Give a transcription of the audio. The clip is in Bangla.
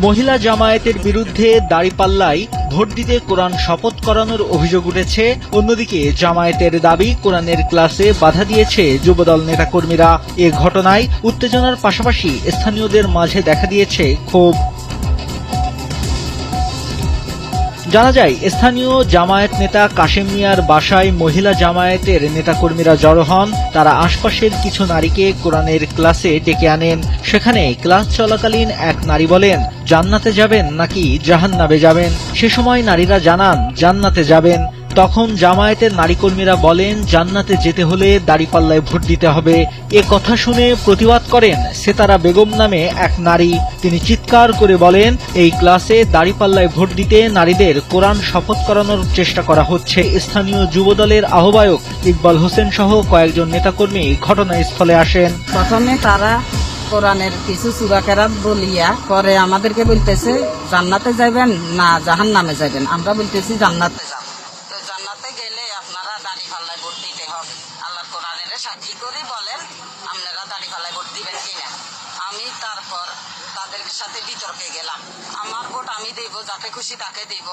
মহিলা জামায়াতের বিরুদ্ধে দাঁড়িপাল্লায় ভোট দিতে কোরআন শপথ করানোর অভিযোগ উঠেছে। অন্যদিকে জামায়াতের দাবি কোরআনের ক্লাসে বাধা দিয়েছে যুবদল নেতাকর্মীরা। এ ঘটনায় উত্তেজনার পাশাপাশি স্থানীয়দের মাঝে দেখা দিয়েছে ক্ষোভ। জানা যায়, স্থানীয় জামায়াত নেতা কাশেম মিয়ার বাসায় মহিলা জামায়াতের নেতাকর্মীরা জড়ো হন। তারা আশপাশের কিছু নারীকে কোরআনের ক্লাসে ডেকে আনেন। সেখানে ক্লাস চলাকালীন এক নারী বলেন, জান্নাতে যাবেন নাকি জাহান্নামে যাবেন। সে সময় নারীরা জানান জান্নাতে যাবেন। তখন জামায়াতের নারীকর্মীরা বলেন, জান্নাতে যেতে হলে দাঁড়িপাল্লায় ভোট দিতে হবে। এ কথা শুনে প্রতিবাদ করেন সেতারা বেগম নামে এক নারী। তিনি চিৎকার করে বলেন, এই ক্লাসে দাঁড়িপাল্লায় ভোট দিতে নারীদের কোরআন শপথ করানোর চেষ্টা করা হচ্ছে। স্থানীয় যুবদলের আহ্বায়ক ইকবাল হোসেন সহ কয়েকজন নেতাকর্মী ঘটনাস্থলে আসেন। প্রথমে তারা কোরআনের কিছু সূরা কেরাত বলিয়া পরে আমাদেরকে বলতেছে জান্নাতে যাবেন না জাহান্নামে যাবেন। আমরা বলতেছি জান্নাতে যাব। তো জান্নাতে গেলে আপনারা দাঁড়িপাল্লায় ভোট দিতে হবে। আল্লাহ কোরআনের সাক্ষী করে বলেন আপনারা দাঁড়িপাল্লায় ভোট দিবেন কিনা। আমি তারপর তাদের সাথে বিতর্কে গেলাম। আমার ভোট আমি দেব, যাকে খুশি তাকে দেব।